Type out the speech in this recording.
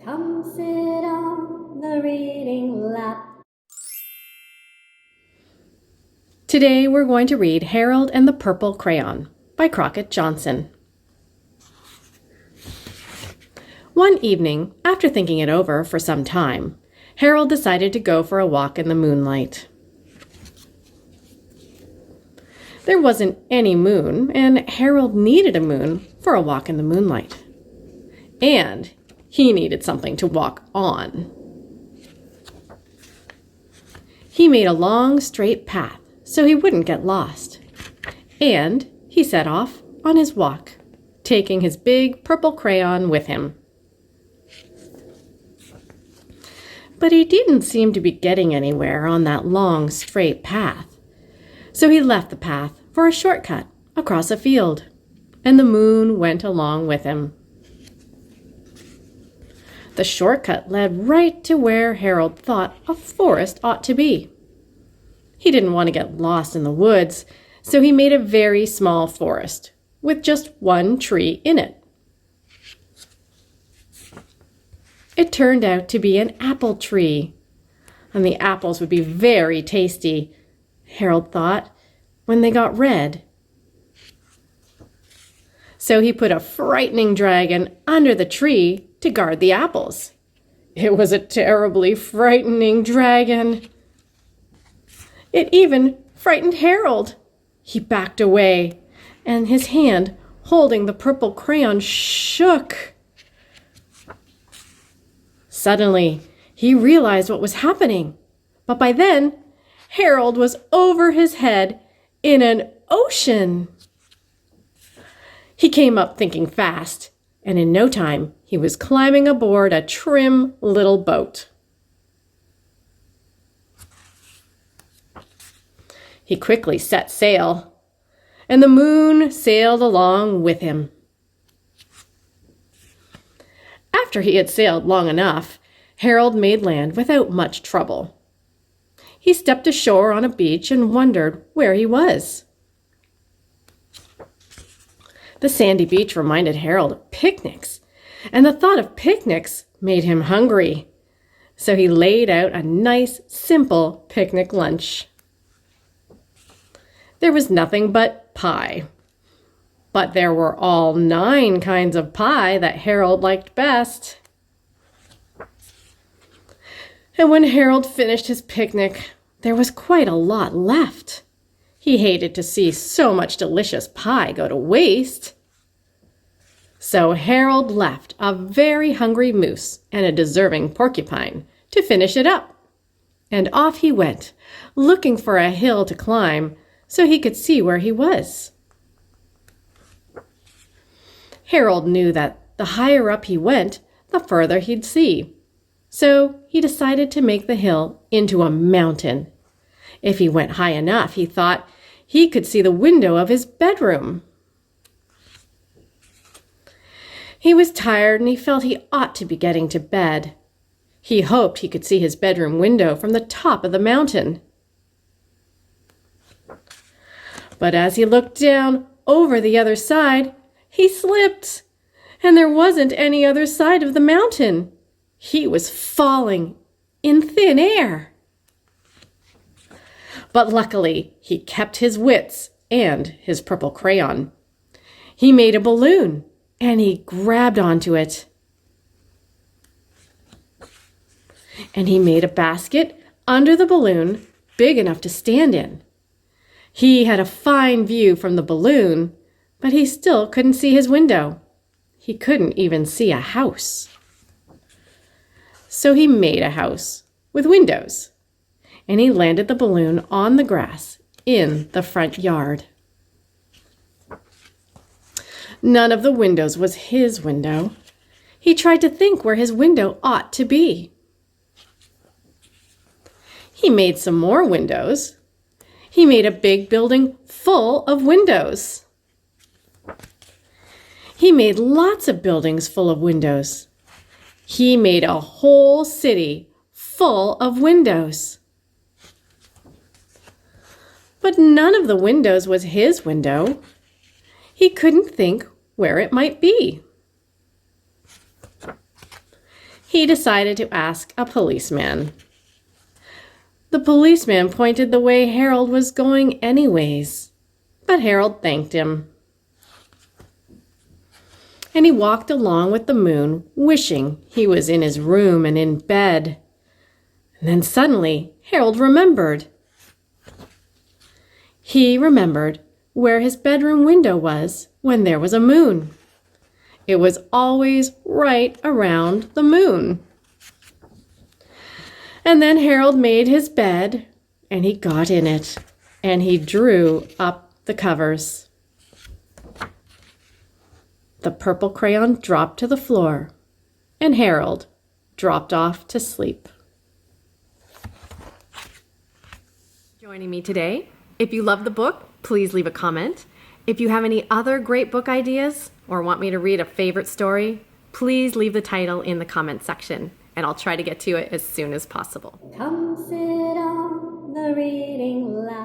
Come sit on the reading lap. Today we're going to read Harold and the Purple Crayon by Crockett Johnson. One evening, after thinking it over for some time, Harold decided to go for a walk in the moonlight. There wasn't any moon, and Harold needed a moon for a walk in the moonlight. And he needed something to walk on. He made a long, straight path so he wouldn't get lost. And he set off on his walk, taking his big purple crayon with him. But he didn't seem to be getting anywhere on that long, straight path. So he left the path for a shortcut across a field, and the moon went along with him. The shortcut led right to where Harold thought a forest ought to be. He didn't want to get lost in the woods, so he made a very small forest with just one tree in it. It turned out to be an apple tree, and the apples would be very tasty, Harold thought, when they got red. So he put a frightening dragon under the tree to guard the apples. It was a terribly frightening dragon. It even frightened Harold. He backed away, and his hand holding the purple crayon shook. Suddenly, he realized what was happening, but by then, Harold was over his head in an ocean. He came up thinking fast, and in no time, he was climbing aboard a trim little boat. He quickly set sail, and the moon sailed along with him. After he had sailed long enough, Harold made land without much trouble. He stepped ashore on a beach and wondered where he was. The sandy beach reminded Harold of picnics, and the thought of picnics made him hungry. So he laid out a nice, simple picnic lunch. There was nothing but pie. But there were all 9 kinds of pie that Harold liked best. And when Harold finished his picnic, there was quite a lot left. He hated to see so much delicious pie go to waste. So Harold left a very hungry moose and a deserving porcupine to finish it up. And off he went, looking for a hill to climb so he could see where he was. Harold knew that the higher up he went, the further he'd see. So he decided to make the hill into a mountain. If he went high enough, he thought he could see the window of his bedroom. He was tired and he felt he ought to be getting to bed. He hoped he could see his bedroom window from the top of the mountain. But as he looked down over the other side, he slipped, and there wasn't any other side of the mountain. He was falling in thin air. But luckily, he kept his wits and his purple crayon. He made a balloon, and he grabbed onto it. And he made a basket under the balloon big enough to stand in. He had a fine view from the balloon, but he still couldn't see his window. He couldn't even see a house. So he made a house with windows, and he landed the balloon on the grass in the front yard. None of the windows was his window. He tried to think where his window ought to be. He made some more windows. He made a big building full of windows. He made lots of buildings full of windows. He made a whole city full of windows. But none of the windows was his window. He couldn't think where it might be. he decided to ask a policeman. The policeman pointed the way Harold was going anyways, but Harold thanked him. And he walked along with the moon, wishing he was in his room and in bed. And then suddenly, Harold remembered. He remembered where his bedroom window was when there was a moon. It was always right around the moon. And then Harold made his bed, and he got in it, and he drew up the covers. The purple crayon dropped to the floor, and Harold dropped off to sleep. Joining me today. If you love the book, please leave a comment. If you have any other great book ideas or want me to read a favorite story, please leave the title in the comment section, and I'll try to get to it as soon as possible. Come sit on the reading loud.